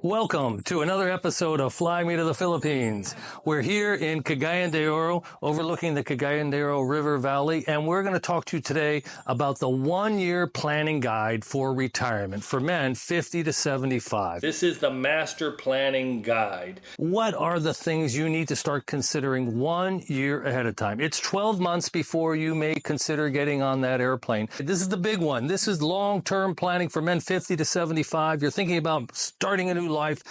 Welcome to another episode of Fly Me to the Philippines. We're here in Cagayan de Oro, overlooking the Cagayan de Oro River Valley, and we're going to talk to you today about the one-year planning guide for retirement for men 50 to 75. This is the master planning guide. What are the things you need to start considering 1 year ahead of time? It's 12 months before you may consider getting on that airplane. This is the big one. This is long-term planning for men 50 to 75. You're thinking about starting a new life,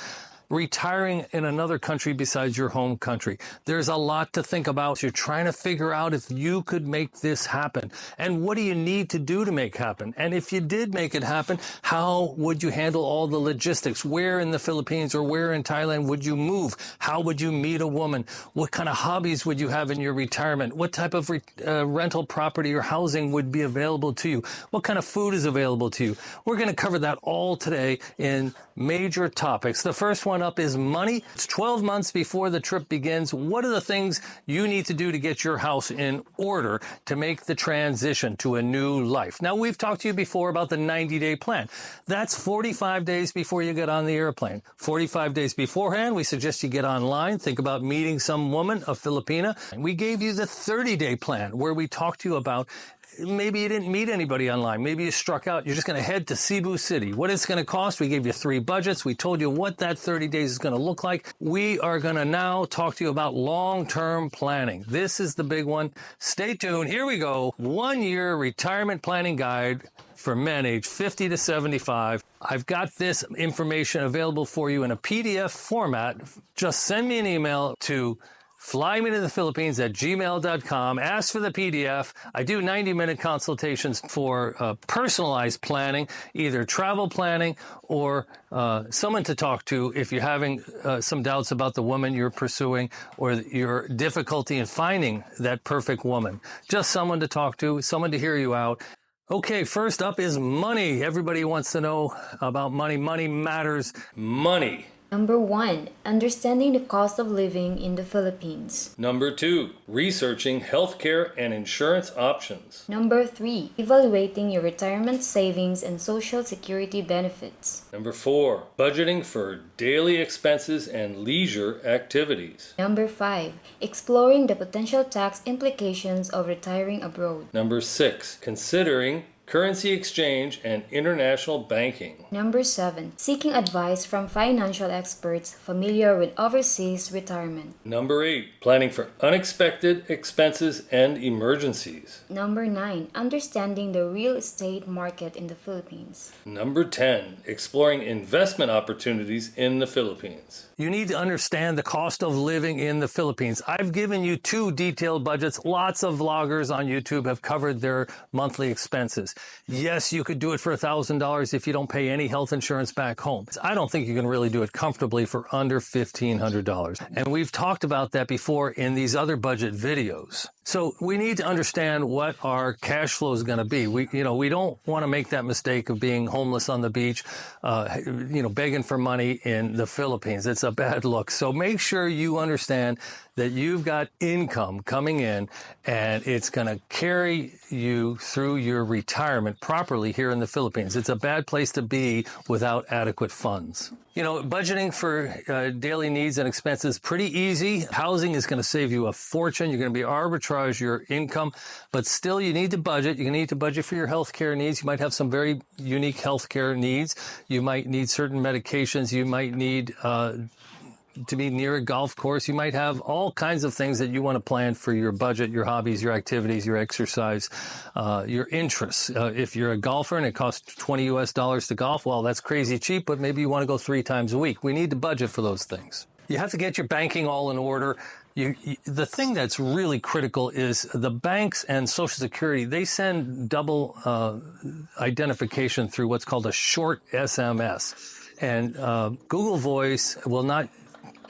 retiring in another country besides your home country. There's a lot to think about. You're trying to figure out if you could make this happen. And what do you need to do to make it happen? And if you did make it happen, how would you handle all the logistics? Where in the Philippines or where in Thailand would you move? How would you meet a woman? What kind of hobbies would you have in your retirement? What type of rental property or housing would be available to you? What kind of food is available to you? We're going to cover that all today in major topics. The first one up is money. It's 12 months before the trip begins. What are the things you need to do to get your house in order to make the transition to a new life? Now, we've talked to you before about the 90-day plan. That's 45 days before you get on the airplane. 45 days beforehand, we suggest you get online, think about meeting some woman, a Filipina. And we gave you the 30-day plan where we talked to you about maybe you didn't meet anybody online. Maybe you struck out. You're just going to head to Cebu City. What it's going to cost? We gave you 3 budgets. We told you what that 30 days is going to look like. We are going to now talk to you about long-term planning. This is the big one. Stay tuned. Here we go. 1 year retirement planning guide for men age 50 to 75. I've got this information available for you in a PDF format. Just send me an email to flymetothephilippines@gmail.com. Ask for the PDF. I do 90-minute consultations for personalized planning, either travel planning or someone to talk to if you're having some doubts about the woman you're pursuing or your difficulty in finding that perfect woman. Just someone to talk to, someone to hear you out. Okay, first up is money. Everybody wants to know about money. Money matters. Money. Number 1, understanding the cost of living in the Philippines. Number 2, researching healthcare and insurance options. Number 3, evaluating your retirement savings and social security benefits. Number 4, budgeting for daily expenses and leisure activities. Number 5, exploring the potential tax implications of retiring abroad. Number 6, considering currency exchange and international banking. Number 7, seeking advice from financial experts familiar with overseas retirement. Number 8, planning for unexpected expenses and emergencies. Number 9, understanding the real estate market in the Philippines. Number 10, exploring investment opportunities in the Philippines. You need to understand the cost of living in the Philippines. I've given you 2 detailed budgets. Lots of vloggers on YouTube have covered their monthly expenses. Yes, you could do it for $1,000 if you don't pay any health insurance back home. I don't think you can really do it comfortably for under $1,500. And we've talked about that before in these other budget videos. So we need to understand what our cash flow is going to be. We don't want to make that mistake of being homeless on the beach, begging for money in the Philippines. It's a bad look. So make sure you understand that you've got income coming in and it's going to carry you through your retirement properly here in the Philippines. It's a bad place to be without adequate funds. Budgeting for daily needs and expenses, pretty easy. Housing is going to save you a fortune. You're going to be arbitrage your income, but still you need to budget. You need to budget for your healthcare needs. You might have some very unique healthcare needs. You might need certain medications. You might need to be near a golf course. You might have all kinds of things that you want to plan for your budget, your hobbies, your activities, your exercise, your interests. If you're a golfer and it costs $20 to golf, well, that's crazy cheap, but maybe you want to go 3 times a week. We need to budget for those things. You have to get your banking all in order. The thing that's really critical is the banks and Social Security, they send double identification through what's called a short SMS. And Google Voice will not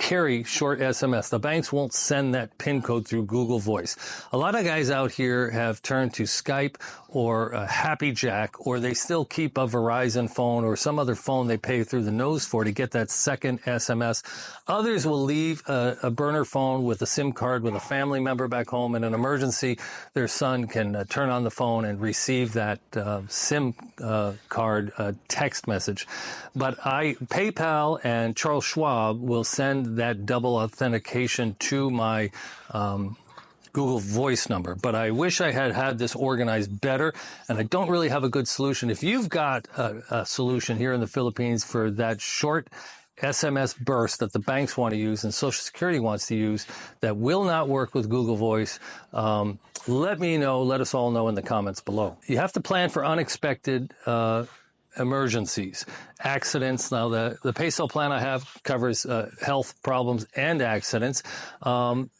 carry short SMS. The banks won't send that PIN code through Google Voice. A lot of guys out here have turned to Skype or Happy Jack, or they still keep a Verizon phone or some other phone they pay through the nose for to get that second SMS. Others will leave a burner phone with a SIM card with a family member back home. In an emergency, their son can turn on the phone and receive that SIM card text message. But PayPal and Charles Schwab will send that double authentication to my Google Voice number. But I wish I had this organized better, and I don't really have a good solution. If you've got a solution here in the Philippines for that short SMS burst that the banks want to use and Social Security wants to use that will not work with Google Voice, let me know. Let us all know in the comments below. You have to plan for unexpected emergencies, accidents. Now, the Peso Plan I have covers health problems and accidents.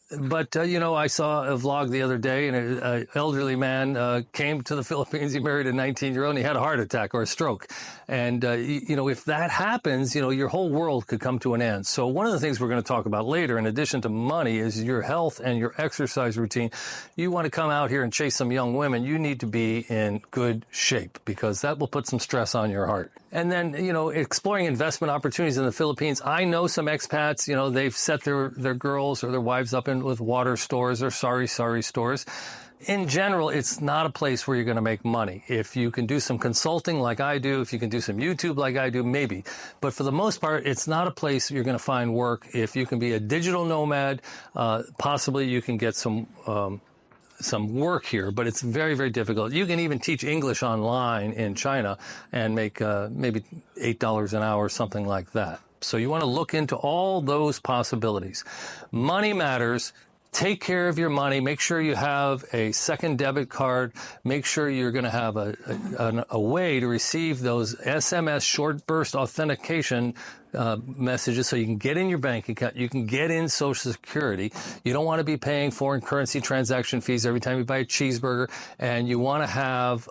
But I saw a vlog the other day, and an elderly man came to the Philippines. He married a 19-year-old, and he had a heart attack or a stroke. And, if that happens, your whole world could come to an end. So one of the things we're going to talk about later, in addition to money, is your health and your exercise routine. You want to come out here and chase some young women, you need to be in good shape, because that will put some stress on your heart. And then, exploring investment opportunities in the Philippines. I know some expats, they've set their girls or their wives up with water stores or sari stores. In general, it's not a place where you're going to make money. If you can do some consulting like I do, if you can do some YouTube like I do, maybe. But for the most part, it's not a place you're going to find work. If you can be a digital nomad, possibly you can get some work here, but it's very, very difficult. You can even teach English online in China and make maybe $8 an hour, something like that. So you want to look into all those possibilities. Money matters. Take care of your money. Make sure you have a second debit card. Make sure you're going to have a way to receive those SMS short burst authentication messages so you can get in your bank account. You can get in Social Security. You don't want to be paying foreign currency transaction fees every time you buy a cheeseburger. And you want to have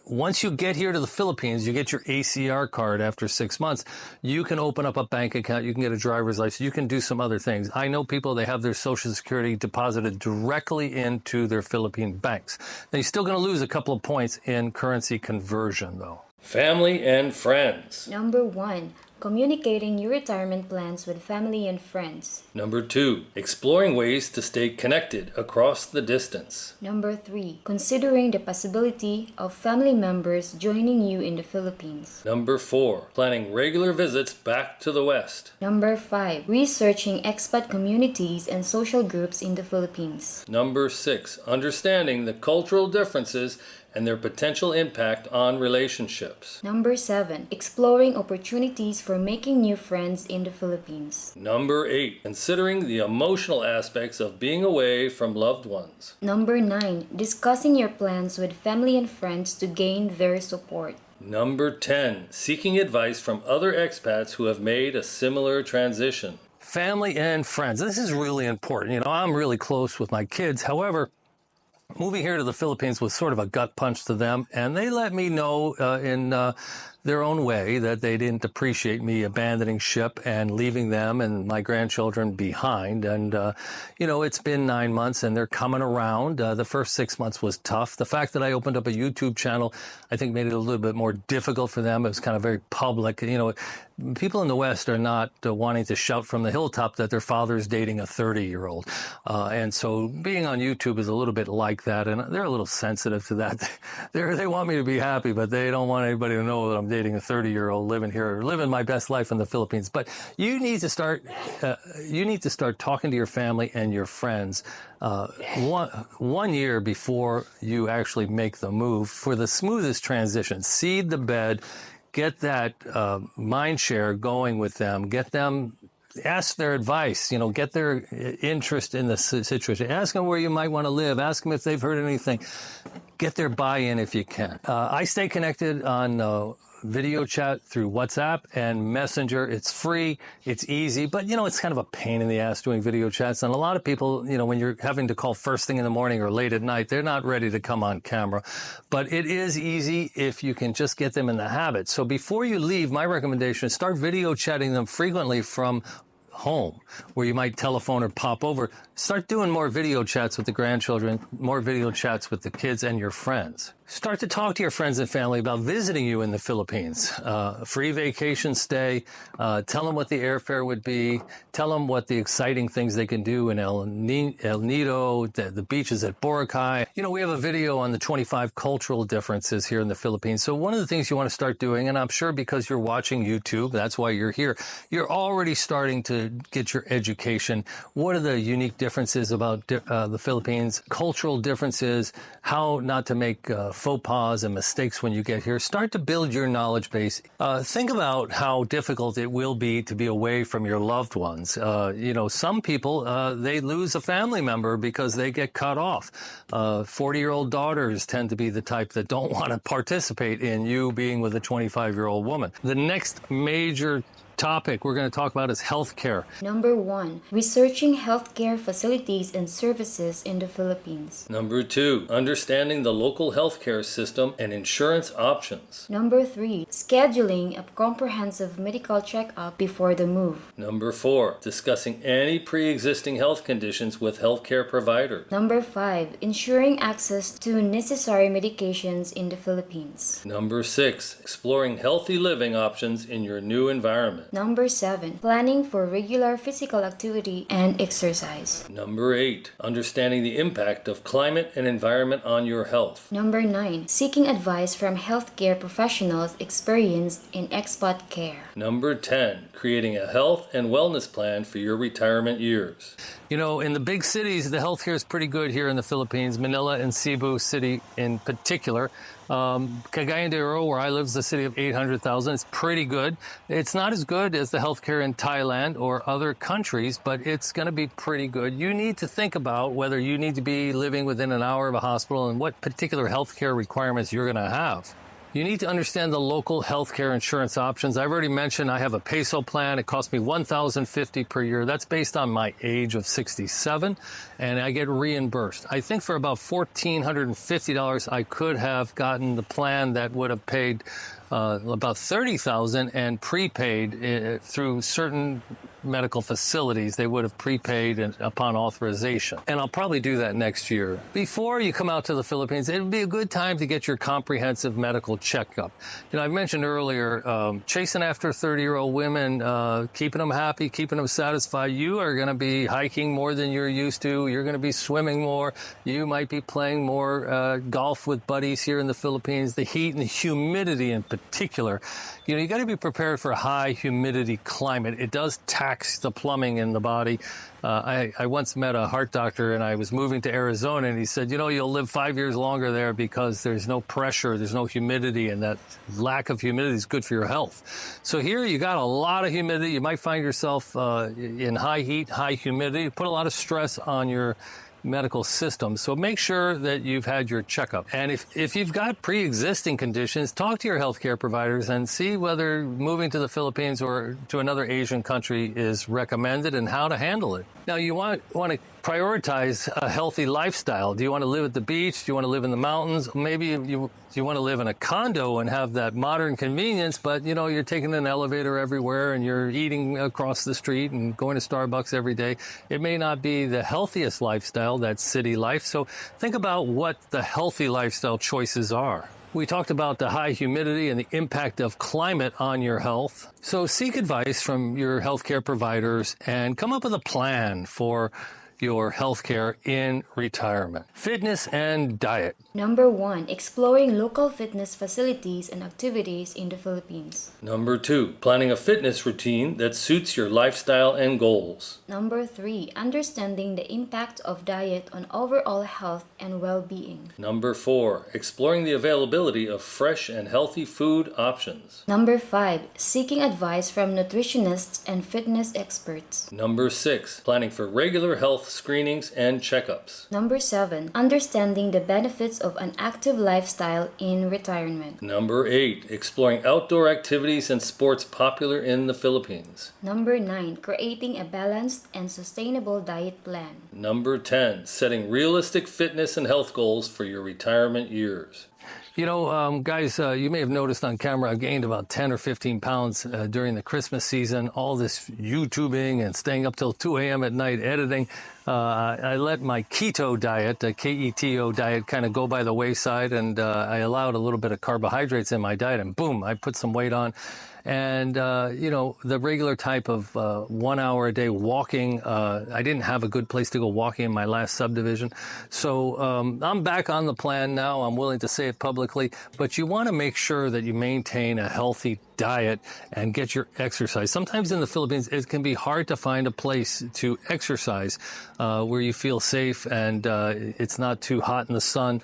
once you get here to the Philippines, you get your ACR card after 6 months. You can open up a bank account. You can get a driver's license. You can do some other things. I know people, they have their Social Security deposited directly into their Philippine banks. Now, you're still going to lose a couple of points in currency conversion, though. Family and friends. Number 1. Communicating your retirement plans with family and friends. Number 2. Exploring ways to stay connected across the distance. Number 3. Considering the possibility of family members joining you in the Philippines. Number 4. Planning regular visits back to the West. Number 5. Researching expat communities and social groups in the Philippines. Number 6. Understanding the cultural differences and their potential impact on relationships. Number 7. Exploring opportunities for making new friends in the Philippines. Number 8. Considering the emotional aspects of being away from loved ones. Number 9. Discussing your plans with family and friends to gain their support. Number 10. Seeking advice from other expats who have made a similar transition. Family and friends. This is really important. I'm really close with my kids. However, moving here to the Philippines was sort of a gut punch to them, and they let me know in their own way that they didn't appreciate me abandoning ship and leaving them and my grandchildren behind. And, it's been 9 months and they're coming around. The first 6 months was tough. The fact that I opened up a YouTube channel, I think made it a little bit more difficult for them. It was kind of very public. People in the West are not wanting to shout from the hilltop that their father's dating a 30-year-old. And so being on YouTube is a little bit like that. And they're a little sensitive to that. They want me to be happy, but they don't want anybody to know that I'm dating a 30-year-old living here, living my best life in the Philippines. But you need to start talking to your family and your friends 1 year before you actually make the move for the smoothest transition. Seed the bed. Get that mind share going with them. Get them, ask their advice, get their interest in the situation. Ask them where you might want to live. Ask them if they've heard anything. Get their buy-in if you can. I stay connected on video chat through WhatsApp and Messenger. It's free, it's easy, but it's kind of a pain in the ass doing video chats. And a lot of people, when you're having to call first thing in the morning or late at night, they're not ready to come on camera. But it is easy if you can just get them in the habit. So before you leave, my recommendation is start video chatting them frequently from home, where you might telephone or pop over. Start doing more video chats with the grandchildren, more video chats with the kids and your friends. Start to talk to your friends and family about visiting you in the Philippines. Free vacation stay. Tell them what the airfare would be. Tell them what the exciting things they can do in El Nido, the beaches at Boracay. You know, we have a video on the 25 cultural differences here in the Philippines. So one of the things you want to start doing, and I'm sure because you're watching YouTube, that's why you're here, you're already starting to get your education. What are the unique differences about the Philippines? Cultural differences, how not to make faux pas and mistakes when you get here. Start to build your knowledge base. Think about how difficult it will be to be away from your loved ones. You know, some people, they lose a family member because they get cut off. 40-year-old daughters tend to be the type that don't want to participate in you being with a 25-year-old woman. The next major topic we're going to talk about is healthcare. Number 1, researching healthcare facilities and services in the Philippines. Number 2, understanding the local healthcare system and insurance options. Number 3, scheduling a comprehensive medical checkup before the move. Number 4, discussing any pre-existing health conditions with healthcare providers. Number 5, ensuring access to necessary medications in the Philippines. Number 6, exploring healthy living options in your new environment. Number 7, planning for regular physical activity and exercise. Number 8, understanding the impact of climate and environment on your health. Number 9, seeking advice from healthcare professionals experienced in expat care. Number 10, creating a health and wellness plan for your retirement years. You know, in the big cities, the healthcare is pretty good here in the Philippines, Manila and Cebu City in particular. Cagayan de Oro, where I live, is a city of 800,000. It's pretty good. It's not as good as the healthcare in Thailand or other countries, but it's going to be pretty good. You need to think about whether you need to be living within an hour of a hospital and what particular healthcare requirements you're going to have. You need to understand the local healthcare insurance options. I've already mentioned I have a Peso Plan. It costs me $1,050 per year. That's based on my age of 67, and I get reimbursed. I think for about $1,450, I could have gotten the plan that would have paid about $30,000 and prepaid through certain medical facilities. They would have prepaid upon authorization. And I'll probably do that next year. Before you come out to the Philippines, it would be a good time to get your comprehensive medical checkup. You know, I mentioned earlier, chasing after 30-year-old women, keeping them happy, keeping them satisfied. You are going to be hiking more than you're used to. You're going to be swimming more. You might be playing more golf with buddies here in the Philippines. The heat and the humidity in particular. You know, you got to be prepared for a high humidity climate. It does tax the plumbing in the body. I once met a heart doctor, and I was moving to Arizona, and he said, you know, you'll live 5 years longer there because there's no pressure, there's no humidity, and that lack of humidity is good for your health. So here you got a lot of humidity. You might find yourself in high heat, high humidity. Put a lot of stress on your medical system. So make sure that you've had your checkup. And if you've got pre-existing conditions, talk to your healthcare providers and see whether moving to the Philippines or to another Asian country is recommended and how to handle it. Now, you want to prioritize a healthy lifestyle. Do you want to live at the beach? Do you want to live in the mountains? Maybe you want to live in a condo and have that modern convenience, but, you know, you're taking an elevator everywhere and you're eating across the street and going to Starbucks every day. It may not be the healthiest lifestyle, that city life. So think about what the healthy lifestyle choices are. We talked about the high humidity and the impact of climate on your health. So seek advice from your healthcare providers and come up with a plan for your healthcare in retirement. Fitness and diet. Number 1, exploring local fitness facilities and activities in the Philippines. Number 2, planning a fitness routine that suits your lifestyle and goals. Number 3, understanding the impact of diet on overall health and well-being. Number 4, exploring the availability of fresh and healthy food options. Number 5, seeking advice from nutritionists and fitness experts. Number 6, planning for regular health screenings and checkups. Number 7, understanding the benefits of an active lifestyle in retirement. Number 8, exploring outdoor activities and sports popular in the Philippines. Number 9, creating a balanced and sustainable diet plan. Number 10, setting realistic fitness and health goals for your retirement years. Guys, you may have noticed on camera, I gained about 10 or 15 pounds during the Christmas season. All this YouTubing and staying up till 2 a.m. at night editing. I let my keto diet, the Keto diet, kind of go by the wayside, and I allowed a little bit of carbohydrates in my diet, and boom, I put some weight on. And, the regular type of 1 hour a day walking, I didn't have a good place to go walking in my last subdivision. So I'm back on the plan now. I'm willing to say it publicly. But you want to make sure that you maintain a healthy diet and get your exercise. Sometimes in the Philippines, it can be hard to find a place to exercise where you feel safe and it's not too hot in the sun.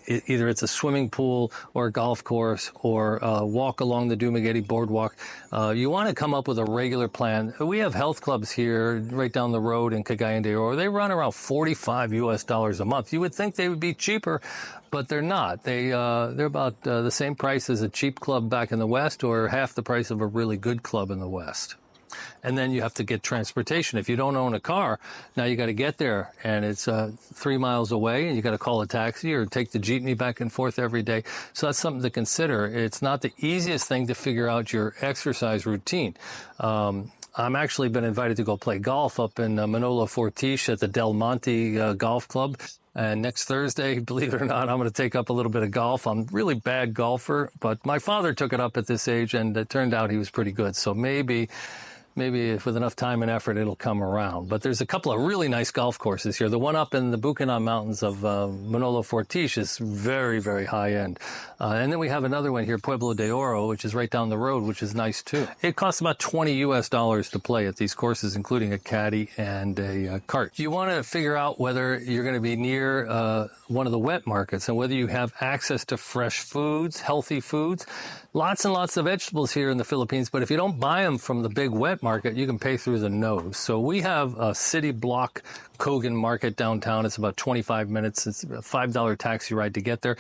Either it's a swimming pool or a golf course or walk along the Dumaguete boardwalk. You want to come up with a regular plan. We have health clubs here right down the road in Cagayan de Oro. They run around $45 a month. You would think they would be cheaper, but they're not. They're about the same price as a cheap club back in the West or half the price of a really good club in the West. And then you have to get transportation. If you don't own a car, now you got to get there, and it's 3 miles away, and you got to call a taxi or take the jeepney back and forth every day. So that's something to consider. It's not the easiest thing to figure out your exercise routine. I'm actually been invited to go play golf up in Manila Fortiche at the Del Monte Golf Club. And next Thursday, believe it or not, I'm going to take up a little bit of golf. I'm a really bad golfer, but my father took it up at this age, and it turned out he was pretty good. So maybe if with enough time and effort, it'll come around. But there's a couple of really nice golf courses here. The one up in the Bukidnon Mountains of Manila Fortiche is very, very high end. And then we have another one here, Pueblo de Oro, which is right down the road, which is nice too. It costs about $20 to play at these courses, including a caddy and a cart. You want to figure out whether you're going to be near one of the wet markets and whether you have access to fresh foods, healthy foods. Lots and lots of vegetables here in the Philippines, but if you don't buy them from the big wet market, you can pay through the nose. So we have a city block Kogan market downtown. It's about 25 minutes. It's a $5 taxi ride to get there.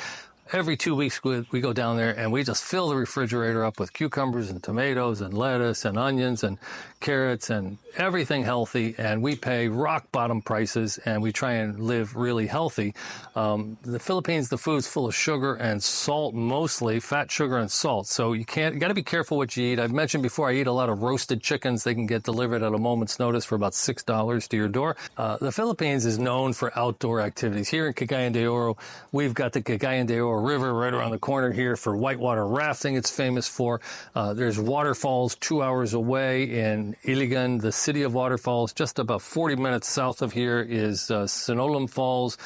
Every 2 weeks, we go down there and we just fill the refrigerator up with cucumbers and tomatoes and lettuce and onions and carrots and everything healthy. And we pay rock bottom prices and we try and live really healthy. The Philippines, the food's full of sugar and salt, mostly fat, sugar, and salt. So you got to be careful what you eat. I've mentioned before, I eat a lot of roasted chickens. They can get delivered at a moment's notice for about $6 to your door. The Philippines is known for outdoor activities. Here in Cagayan de Oro, we've got the Cagayan de Oro River right around the corner here for whitewater rafting. It's famous for. There's waterfalls 2 hours away in Iligan, the city of waterfalls. Just about 40 minutes south of here is Sinolum Falls,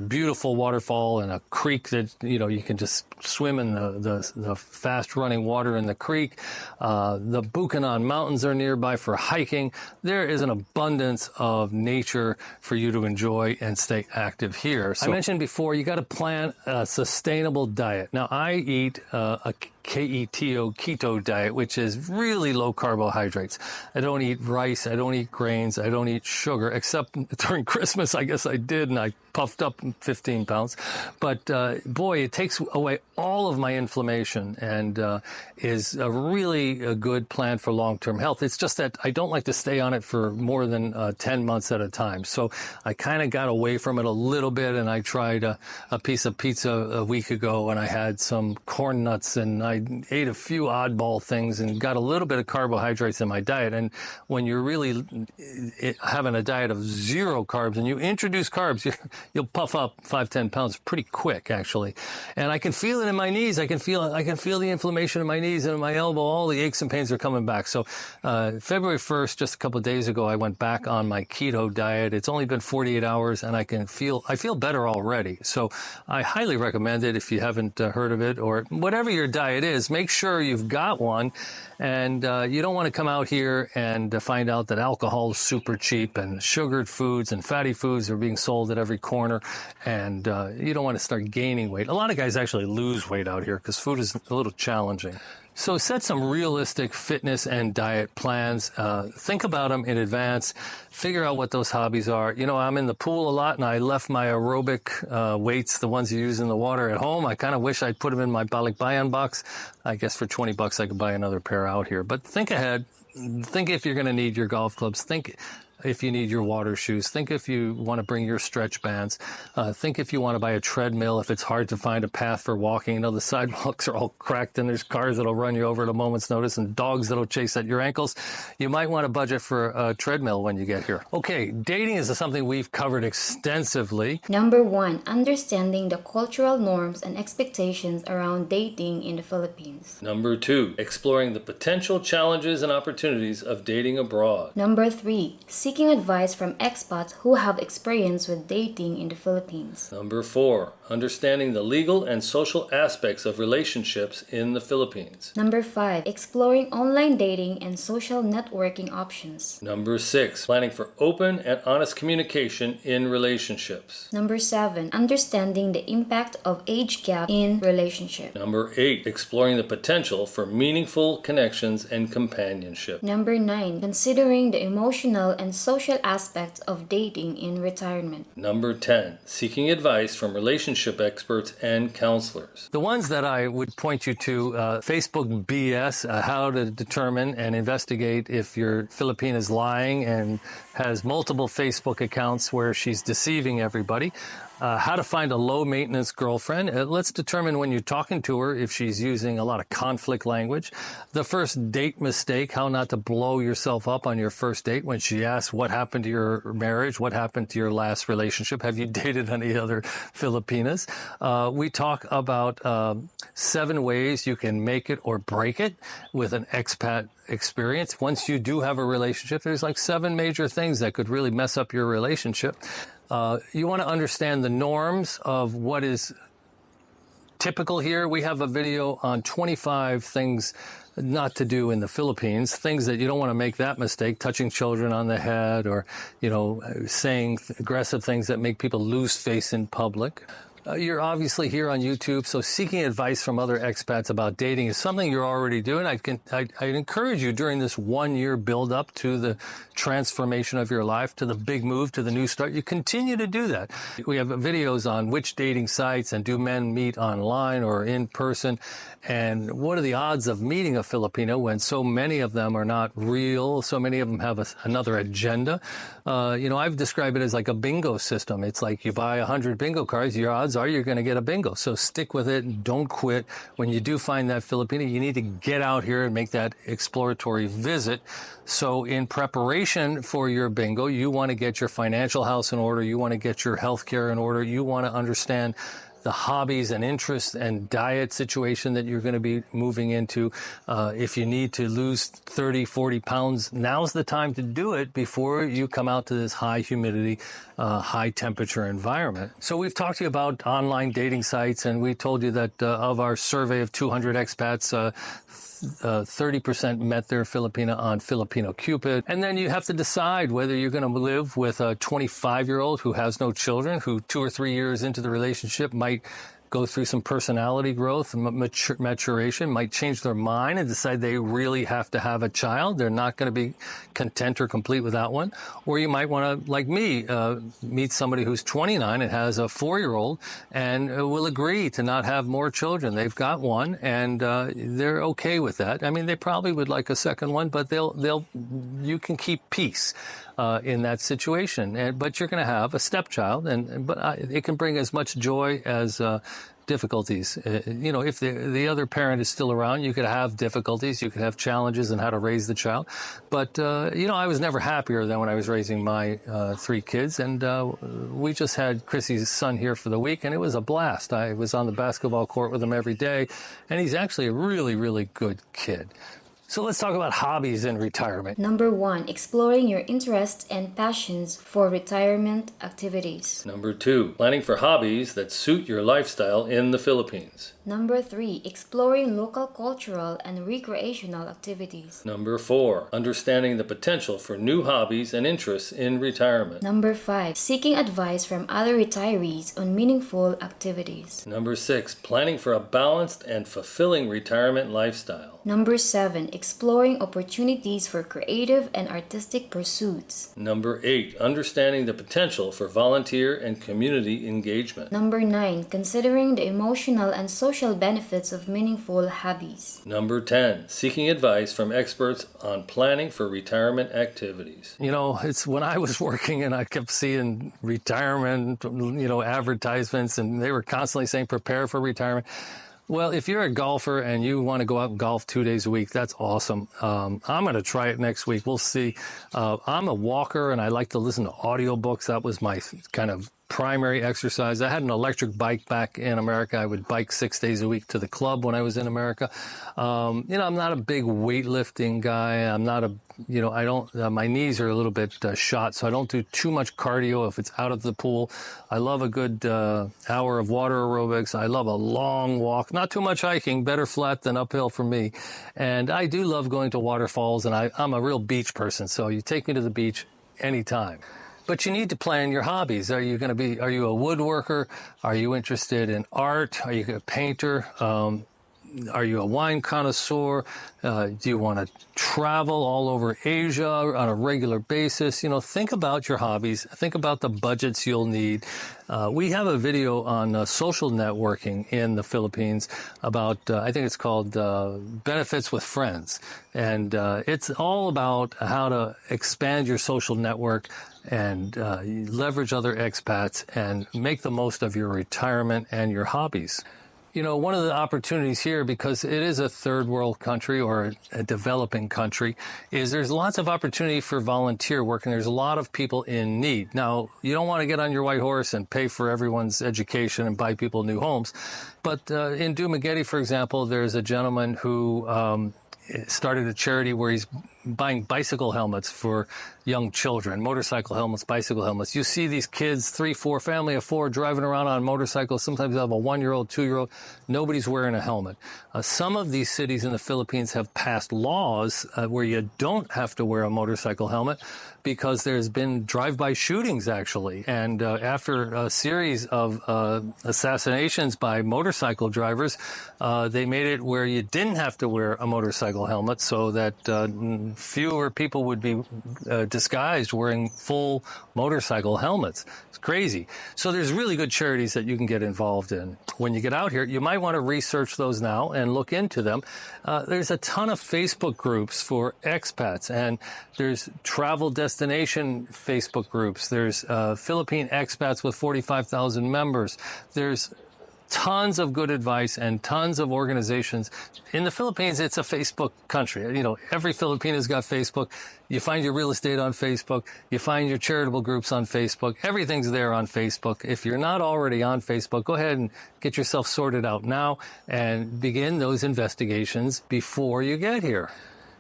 beautiful waterfall and a creek that you can just swim in the fast running water in the creek. The Bukidnon Mountains are nearby for hiking. There is an abundance of nature for you to enjoy and stay active here. So I mentioned before, you got to plan a sustainable diet. Now, I eat a keto diet, which is really low carbohydrates. I don't eat rice. I don't eat grains. I don't eat sugar, except during Christmas, I guess I did, and I puffed up 15 pounds. But boy, it takes away all of my inflammation and is a really good plan for long-term health. It's just that I don't like to stay on it for more than 10 months at a time. So I kind of got away from it a little bit, and I tried a piece of pizza a week ago, and I had some corn nuts, and I ate a few oddball things and got a little bit of carbohydrates in my diet. And when you're really having a diet of zero carbs and you introduce carbs, you'll puff up 5-10 pounds pretty quick, actually. And I can feel it in my knees. I can feel the inflammation in my knees and in my elbow. All the aches and pains are coming back. So February 1st, just a couple of days ago, I went back on my keto diet. It's only been 48 hours, and I feel better already. So I highly recommend it if you haven't heard of it, or whatever your diet is. Make sure you've got one, and you don't want to come out here and find out that alcohol is super cheap and sugared foods and fatty foods are being sold at every corner, and you don't want to start gaining weight. A lot of guys actually lose weight out here because food is a little challenging. So set some realistic fitness and diet plans. Think about them in advance. Figure out what those hobbies are. I'm in the pool a lot, and I left my aerobic weights, the ones you use in the water, at home. I kind of wish I'd put them in my balikbayan box. I guess for $20 I could buy another pair out here. But think ahead. Think if you're going to need your golf clubs. Think if you need your water shoes. Think if you want to bring your stretch bands. Think if you want to buy a treadmill, if it's hard to find a path for walking. You know, the sidewalks are all cracked and there's cars that'll run you over at a moment's notice and dogs that'll chase at your ankles. You might want to budget for a treadmill when you get here. Okay, dating is something we've covered extensively. Number 1, understanding the cultural norms and expectations around dating in the Philippines. Number 2, exploring the potential challenges and opportunities of dating abroad. Number 3, seeking advice from expats who have experience with dating in the Philippines. Number 4, understanding the legal and social aspects of relationships in the Philippines. Number 5, exploring online dating and social networking options. Number 6, planning for open and honest communication in relationships. Number 7, understanding the impact of age gap in relationship. Number 8, exploring the potential for meaningful connections and companionship. Number 9, considering the emotional and social aspects of dating in retirement. Number 10, seeking advice from relationship experts and counselors. The ones that I would point you to, Facebook BS, how to determine and investigate if your Filipina is lying and has multiple Facebook accounts where she's deceiving everybody. How to find a low-maintenance girlfriend. Let's determine when you're talking to her if she's using a lot of conflict language. The first date mistake, how not to blow yourself up on your first date when she asks what happened to your marriage, what happened to your last relationship, have you dated any other Filipinas? We talk about 7 ways you can make it or break it with an expat experience. Once you do have a relationship, there's like 7 major things that could really mess up your relationship. You want to understand the norms of what is typical here. We have a video on 25 things not to do in the Philippines, things that you don't want to make that mistake, touching children on the head or, you know, saying aggressive things that make people lose face in public. You're obviously here on YouTube, so seeking advice from other expats about dating is something you're already doing. I'd encourage you during this 1-year build-up to the transformation of your life, to the big move, to the new start. You continue to do that. We have videos on which dating sites and do men meet online or in person, and what are the odds of meeting a Filipino when so many of them are not real, so many of them have another agenda. You know, I've described it as like a bingo system. It's like you buy 100 bingo cards, your odds are you're going to get a bingo. So stick with it and don't quit. When you do find that Filipino, you need to get out here and make that exploratory visit. So in preparation for your bingo, you want to get your financial house in order. You want to get your health care in order. You want to understand the hobbies and interests and diet situation that you're going to be moving into. If you need to lose 30, 40 pounds, now's the time to do it before you come out to this high humidity, high temperature environment. So we've talked to you about online dating sites, and we told you that of our survey of 200 expats, 30% met their Filipina on Filipino Cupid. And then you have to decide whether you're going to live with a 25-year-old who has no children, who 2 or 3 years into the relationship might go through some personality growth, maturation, might change their mind and decide they really have to have a child. They're not going to be content or complete without one. Or you might want to, like me, meet somebody who's 29 and has a 4-year-old and will agree to not have more children. They've got one and they're okay with that. I mean, they probably would like a second one, but you can keep peace in that situation. But you're going to have a stepchild, but it can bring as much joy as difficulties. You know, if the other parent is still around, you could have difficulties, you could have challenges in how to raise the child. But, you know, I was never happier than when I was raising my 3 kids. And we just had Chrissy's son here for the week, and it was a blast. I was on the basketball court with him every day, and he's actually a really, really good kid. So let's talk about hobbies in retirement. Number 1, exploring your interests and passions for retirement activities. Number 2, planning for hobbies that suit your lifestyle in the Philippines. Number 3, exploring local cultural and recreational activities. Number 4, understanding the potential for new hobbies and interests in retirement. Number 5, seeking advice from other retirees on meaningful activities. Number 6, planning for a balanced and fulfilling retirement lifestyle. Number 7, exploring opportunities for creative and artistic pursuits. Number 8, understanding the potential for volunteer and community engagement. Number 9, considering the emotional and social social benefits of meaningful hobbies. Number 10, seeking advice from experts on planning for retirement activities. You know, it's when I was working and I kept seeing retirement, advertisements, and they were constantly saying prepare for retirement. Well, if you're a golfer and you want to go out and golf 2 days a week, that's awesome. I'm going to try it next week. We'll see. I'm a walker and I like to listen to audiobooks. That was my kind of primary exercise. I had an electric bike back in America. I would bike 6 days a week to the club when I was in America. I'm not a big weightlifting guy. I'm not my knees are a little bit shot, so I don't do too much cardio if it's out of the pool. I love a good hour of water aerobics. I love a long walk, not too much hiking, better flat than uphill for me. And I do love going to waterfalls, and I'm a real beach person, so you take me to the beach anytime. But you need to plan your hobbies. Are you a woodworker? Are you interested in art? Are you a painter? Are you a wine connoisseur? Do you want to travel all over Asia on a regular basis? Think about your hobbies. Think about the budgets you'll need. We have a video on social networking in the Philippines about, I think it's called Benefits with Friends. And it's all about how to expand your social network and leverage other expats and make the most of your retirement and your hobbies. One of the opportunities here, because it is a third world country or a developing country, is there's lots of opportunity for volunteer work, and there's a lot of people in need. Now, you don't want to get on your white horse and pay for everyone's education and buy people new homes. But in Dumaguete, for example, there's a gentleman who started a charity where he's buying bicycle helmets for young children, motorcycle helmets, bicycle helmets. You see these kids, 3, 4, family of 4, driving around on motorcycles. Sometimes they have a 1-year-old, 2-year-old. Nobody's wearing a helmet. Some of these cities in the Philippines have passed laws where you don't have to wear a motorcycle helmet because there's been drive-by shootings, actually. And after a series of assassinations by motorcycle drivers, they made it where you didn't have to wear a motorcycle helmet so that fewer people would be disguised wearing full motorcycle helmets. It's crazy. So there's really good charities that you can get involved in. When you get out here, you might want to research those now and look into them. There's a ton of Facebook groups for expats, and there's travel destination Facebook groups. There's Philippine expats with 45,000 members. There's tons of good advice and tons of organizations. In the Philippines, it's a Facebook country. Every Filipino's got Facebook. You find your real estate on Facebook. You find your charitable groups on Facebook. Everything's there on Facebook. If you're not already on Facebook, go ahead and get yourself sorted out now and begin those investigations before you get here.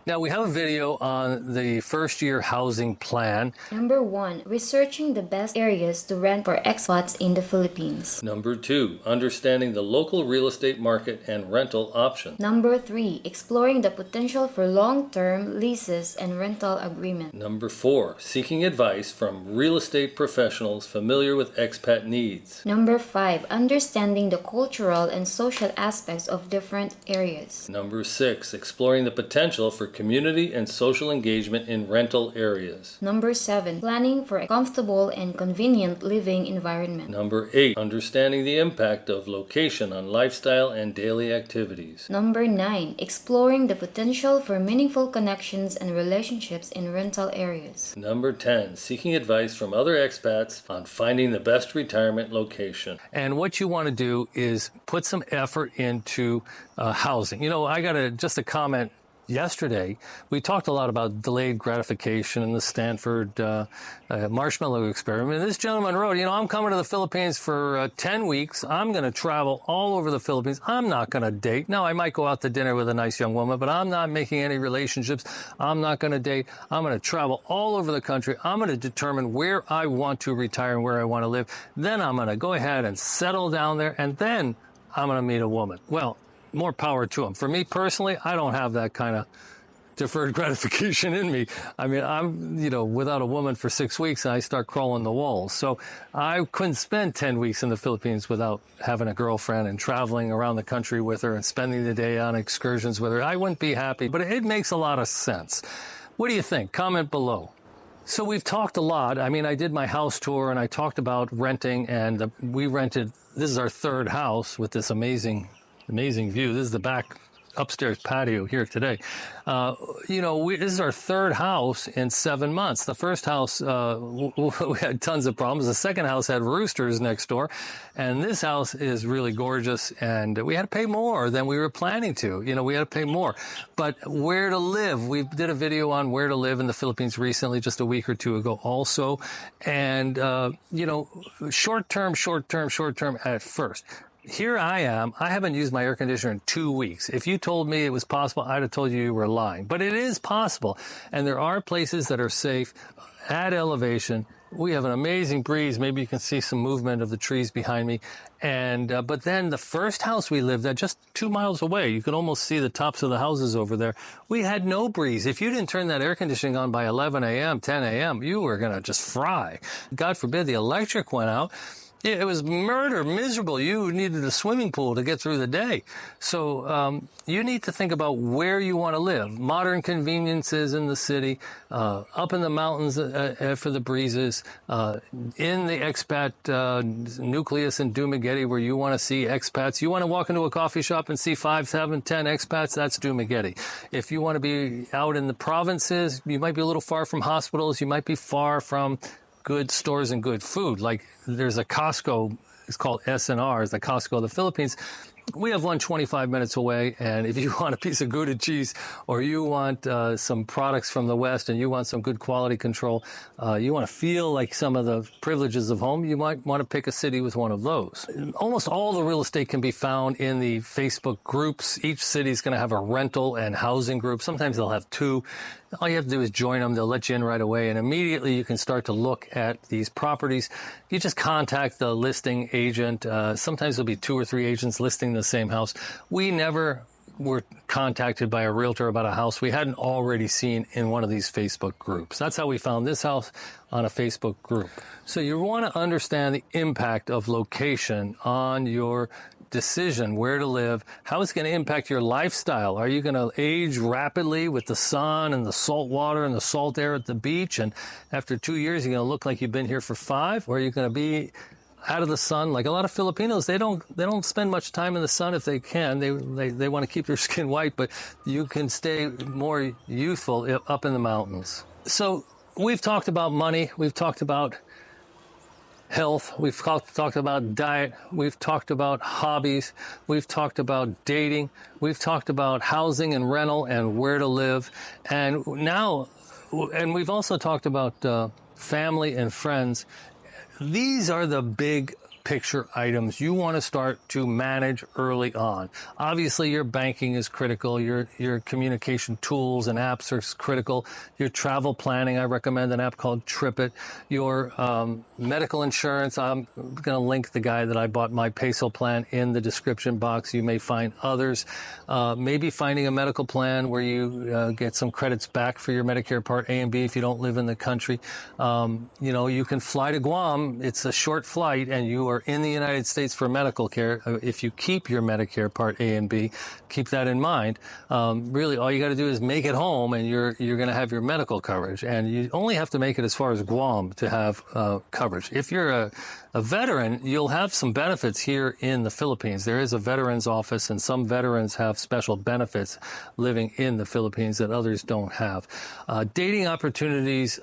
Now, we have a video on the first-year housing plan. Number 1, researching the best areas to rent for expats in the Philippines. Number 2, understanding the local real estate market and rental options. Number 3, exploring the potential for long-term leases and rental agreements. Number 4, seeking advice from real estate professionals familiar with expat needs. Number 5, understanding the cultural and social aspects of different areas. Number 6, exploring the potential for community and social engagement in rental areas. Number 7, planning for a comfortable and convenient living environment. Number 8, understanding the impact of location on lifestyle and daily activities. Number 9, exploring the potential for meaningful connections and relationships in rental areas. Number 10, seeking advice from other expats on finding the best retirement location. And what you want to do is put some effort into housing. I got just a comment. Yesterday, we talked a lot about delayed gratification and the Stanford marshmallow experiment. And this gentleman wrote, I'm coming to the Philippines for 10 weeks. I'm going to travel all over the Philippines. I'm not going to date. Now, I might go out to dinner with a nice young woman, but I'm not making any relationships. I'm not going to date. I'm going to travel all over the country. I'm going to determine where I want to retire and where I want to live. Then I'm going to go ahead and settle down there, and then I'm going to meet a woman. Well, more power to him. For me personally, I don't have that kind of deferred gratification in me. I mean, I'm, without a woman for 6 weeks, and I start crawling the walls. So I couldn't spend 10 weeks in the Philippines without having a girlfriend and traveling around the country with her and spending the day on excursions with her. I wouldn't be happy, but it makes a lot of sense. What do you think? Comment below. So we've talked a lot. I mean, I did my house tour and I talked about renting, and we rented, this is our third house with this amazing Amazing view. This is the back upstairs patio here today. This is our third house in 7 months. The first house, we had tons of problems. The second house had roosters next door. And this house is really gorgeous. And we had to pay more than we were planning to. We had to pay more. But where to live? We did a video on where to live in the Philippines recently, just a week or two ago also. And, short term at first. Here I am. I haven't used my air conditioner in 2 weeks. If you told me it was possible, I'd have told you were lying. But it is possible. And there are places that are safe at elevation. We have an amazing breeze. Maybe you can see some movement of the trees behind me. And but then the first house we lived at, just 2 miles away, you could almost see the tops of the houses over there. We had no breeze. If you didn't turn that air conditioning on by 11 a.m., 10 a.m., you were going to just fry. God forbid the electric went out. It was murder, miserable. You needed a swimming pool to get through the day. So you need to think about where you want to live. Modern conveniences in the city, up in the mountains for the breezes, in the expat nucleus in Dumaguete where you want to see expats. You want to walk into a coffee shop and see 5, 7, 10 expats, that's Dumaguete. If you want to be out in the provinces, you might be a little far from hospitals. You might be far from good stores and good food. Like there's a Costco, it's called S&R, it's the Costco of the Philippines. We have one 25 minutes away, and if you want a piece of Gouda cheese or you want some products from the West and you want some good quality control, you want to feel like some of the privileges of home, you might want to pick a city with one of those. Almost all the real estate can be found in the Facebook groups. Each city is going to have a rental and housing group. Sometimes they'll have two. All you have to do is join them. They'll let you in right away, and immediately you can start to look at these properties. You just contact the listing agent. Sometimes there'll be 2 or 3 agents listing the same house. We never were contacted by a realtor about a house we hadn't already seen in one of these Facebook groups. That's how we found this house, on a Facebook group. So you want to understand the impact of location on your decision where to live, how it's going to impact your lifestyle. Are you going to age rapidly with the sun and the salt water and the salt air at the beach? And after 2 years, you're going to look like you've been here for 5? Or are you going to be out of the sun? Like a lot of Filipinos, they don't spend much time in the sun if they can. They want to keep their skin white, but you can stay more youthful up in the mountains. So we've talked about money. We've talked about health. We've talked about diet. We've talked about hobbies. We've talked about dating. We've talked about housing and rental and where to live. And we've also talked about family and friends. These are the big picture items you want to start to manage early on. Obviously, your banking is critical. Your communication tools and apps are critical. Your travel planning, I recommend an app called TripIt. Your medical insurance, I'm going to link the guy that I bought my Peso Plan in the description box. You may find others. Maybe finding a medical plan where you get some credits back for your Medicare Part A and B if you don't live in the country. You can fly to Guam. It's a short flight, and you are in the United States for medical care. If you keep your Medicare Part A and B, keep that in mind. Really, all you got to do is make it home, and you're going to have your medical coverage. And you only have to make it as far as Guam to have coverage. If you're a veteran, you'll have some benefits here in the Philippines. There is a veterans office, and some veterans have special benefits living in the Philippines that others don't have. Dating opportunities,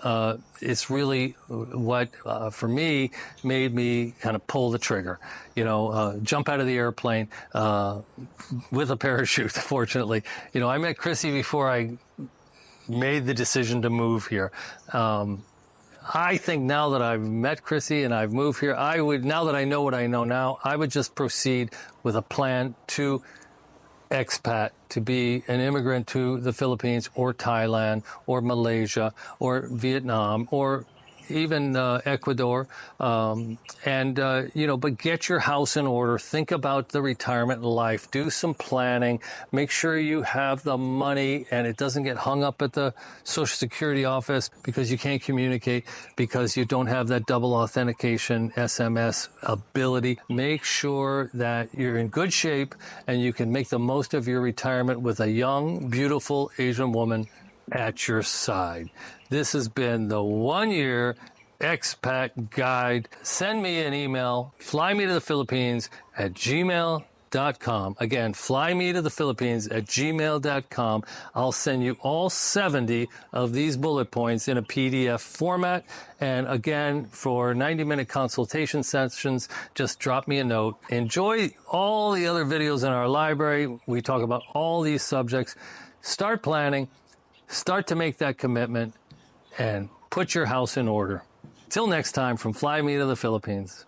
it's really what, for me, made me kind of pull the trigger. Jump out of the airplane with a parachute, fortunately. I met Chrissy before I made the decision to move here. I think now that I've met Chrissy and I've moved here, now that I know what I know now, I would just proceed with a plan to expat, to be an immigrant to the Philippines or Thailand or Malaysia or Vietnam or even Ecuador, but get your house in order. Think about the retirement life. Do some planning. Make sure you have the money and it doesn't get hung up at the Social Security office because you can't communicate, because you don't have that double authentication SMS ability. Make sure that you're in good shape and you can make the most of your retirement with a young, beautiful Asian woman at your side. This has been the 1 year expat guide. Send me an email, flymetothe Philippines at gmail.com. gmail.com. Again, flyme-to-the-Philippines@gmail.com. I'll send you all 70 of these bullet points in a PDF format. And again, for 90-minute consultation sessions, just drop me a note. Enjoy all the other videos in our library. We talk about all these subjects. Start planning, start to make that commitment, and put your house in order. Till next time, from Fly Me to the Philippines.